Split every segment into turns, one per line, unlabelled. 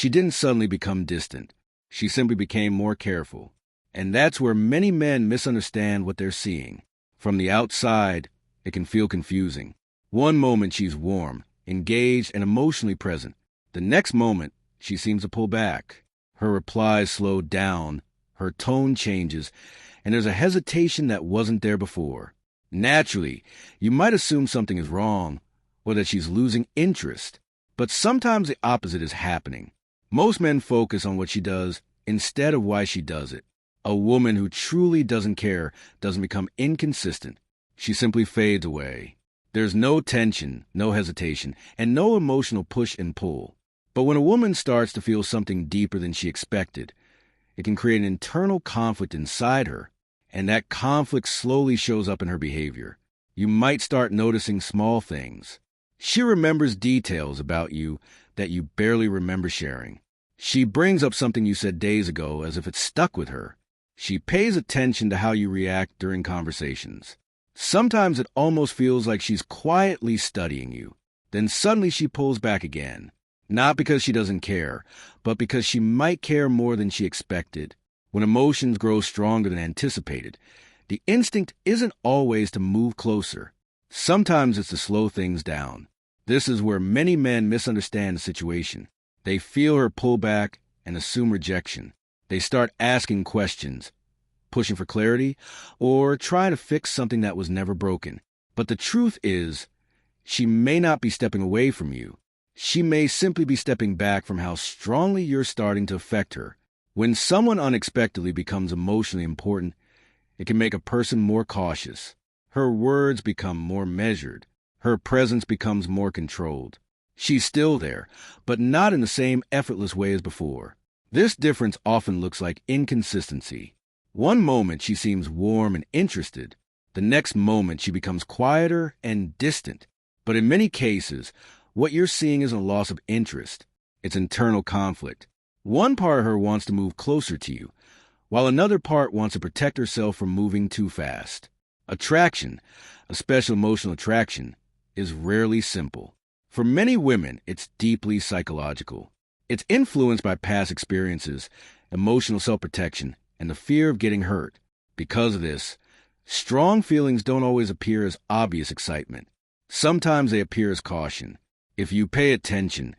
She didn't suddenly become distant. She simply became more careful. And that's where many men misunderstand what they're seeing. From the outside, it can feel confusing. One moment she's warm, engaged, and emotionally present. The next moment, she seems to pull back. Her replies slow down, her tone changes, and there's a hesitation that wasn't there before. Naturally, you might assume something is wrong, or that she's losing interest. But sometimes the opposite is happening. Most men focus on what she does instead of why she does it. A woman who truly doesn't care doesn't become inconsistent. She simply fades away. There's no tension, no hesitation, and no emotional push and pull. But when a woman starts to feel something deeper than she expected, it can create an internal conflict inside her, and that conflict slowly shows up in her behavior. You might start noticing small things. She remembers details about you that you barely remember sharing. She brings up something you said days ago as if it stuck with her. She pays attention to how you react during conversations. Sometimes it almost feels like she's quietly studying you. Then suddenly she pulls back again. Not because she doesn't care, but because she might care more than she expected. When emotions grow stronger than anticipated, the instinct isn't always to move closer. Sometimes it's to slow things down. This is where many men misunderstand the situation. They feel her pull back and assume rejection. They start asking questions, pushing for clarity, or trying to fix something that was never broken. But the truth is, she may not be stepping away from you. She may simply be stepping back from how strongly you're starting to affect her. When someone unexpectedly becomes emotionally important, it can make a person more cautious. Her words become more measured. Her presence becomes more controlled. She's still there, but not in the same effortless way as before. This difference often looks like inconsistency. One moment she seems warm and interested. The next moment she becomes quieter and distant. But in many cases, what you're seeing isn't a loss of interest. It's internal conflict. One part of her wants to move closer to you, while another part wants to protect herself from moving too fast. Attraction, a special emotional attraction, is rarely simple. For many women, it's deeply psychological. It's influenced by past experiences, emotional self-protection, and the fear of getting hurt. Because of this, strong feelings don't always appear as obvious excitement. Sometimes they appear as caution. If you pay attention,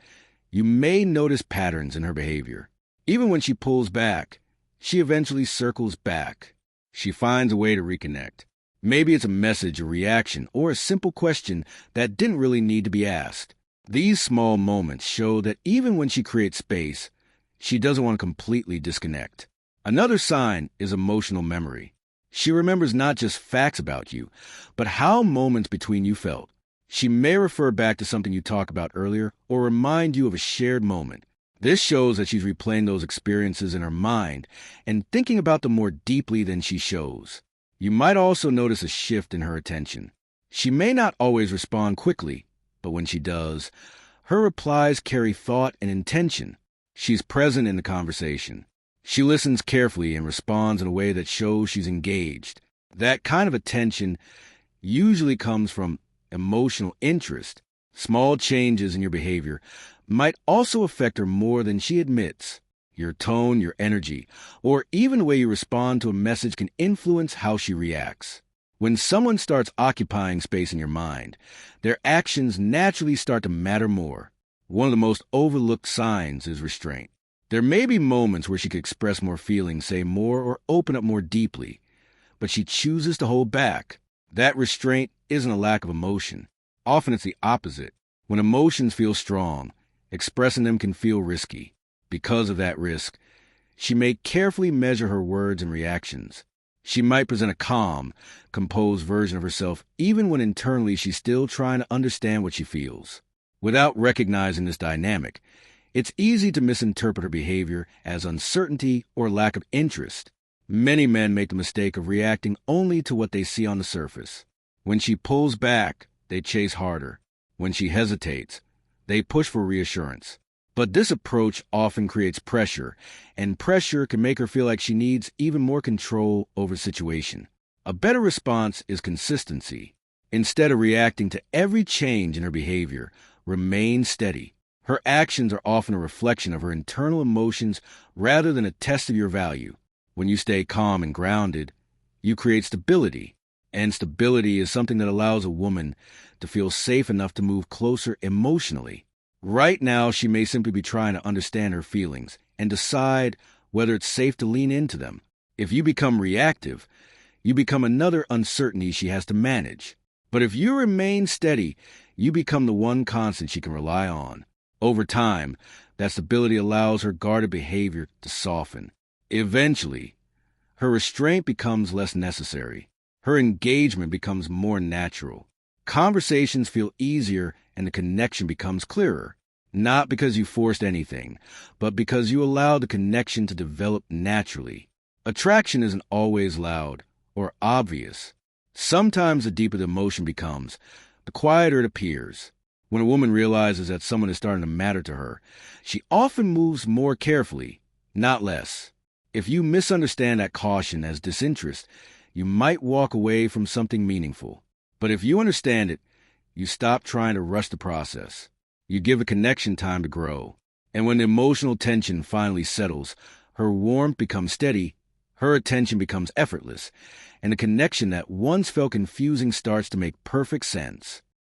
you may notice patterns in her behavior. Even when she pulls back, she eventually circles back. She finds a way to reconnect. Maybe it's a message, a reaction, or a simple question that didn't really need to be asked. These small moments show that even when she creates space, she doesn't want to completely disconnect. Another sign is emotional memory. She remembers not just facts about you, but how moments between you felt. She may refer back to something you talked about earlier or remind you of a shared moment. This shows that she's replaying those experiences in her mind and thinking about them more deeply than she shows. You might also notice a shift in her attention. She may not always respond quickly, but when she does, her replies carry thought and intention. She's present in the conversation. She listens carefully and responds in a way that shows she's engaged. That kind of attention usually comes from emotional interest. Small changes in your behavior might also affect her more than she admits. Your tone, your energy, or even the way you respond to a message can influence how she reacts. When someone starts occupying space in your mind, their actions naturally start to matter more. One of the most overlooked signs is restraint. There may be moments where she could express more feelings, say more, or open up more deeply, but she chooses to hold back. That restraint isn't a lack of emotion. Often it's the opposite. When emotions feel strong, expressing them can feel risky. Because of that risk, she may carefully measure her words and reactions. She might present a calm, composed version of herself even when internally she's still trying to understand what she feels. Without recognizing this dynamic, it's easy to misinterpret her behavior as uncertainty or lack of interest. Many men make the mistake of reacting only to what they see on the surface. When she pulls back, they chase harder. When she hesitates, they push for reassurance. But this approach often creates pressure, and pressure can make her feel like she needs even more control over the situation. A better response is consistency. Instead of reacting to every change in her behavior, remain steady. Her actions are often a reflection of her internal emotions rather than a test of your value. When you stay calm and grounded, you create stability. And stability is something that allows a woman to feel safe enough to move closer emotionally. Right now, she may simply be trying to understand her feelings and decide whether it's safe to lean into them. If you become reactive, you become another uncertainty she has to manage. But if you remain steady, you become the one constant she can rely on. Over time, that stability allows her guarded behavior to soften. Eventually, her restraint becomes less necessary. Her engagement becomes more natural. Conversations feel easier and the connection becomes clearer. Not because you forced anything, but because you allowed the connection to develop naturally. Attraction isn't always loud or obvious. Sometimes the deeper the emotion becomes, the quieter it appears. When a woman realizes that someone is starting to matter to her, she often moves more carefully, not less. If you misunderstand that caution as disinterest, you might walk away from something meaningful. But if you understand it, you stop trying to rush the process. You give a connection time to grow. And when the emotional tension finally settles, her warmth becomes steady, her attention becomes effortless, and the connection that once felt confusing starts to make perfect sense.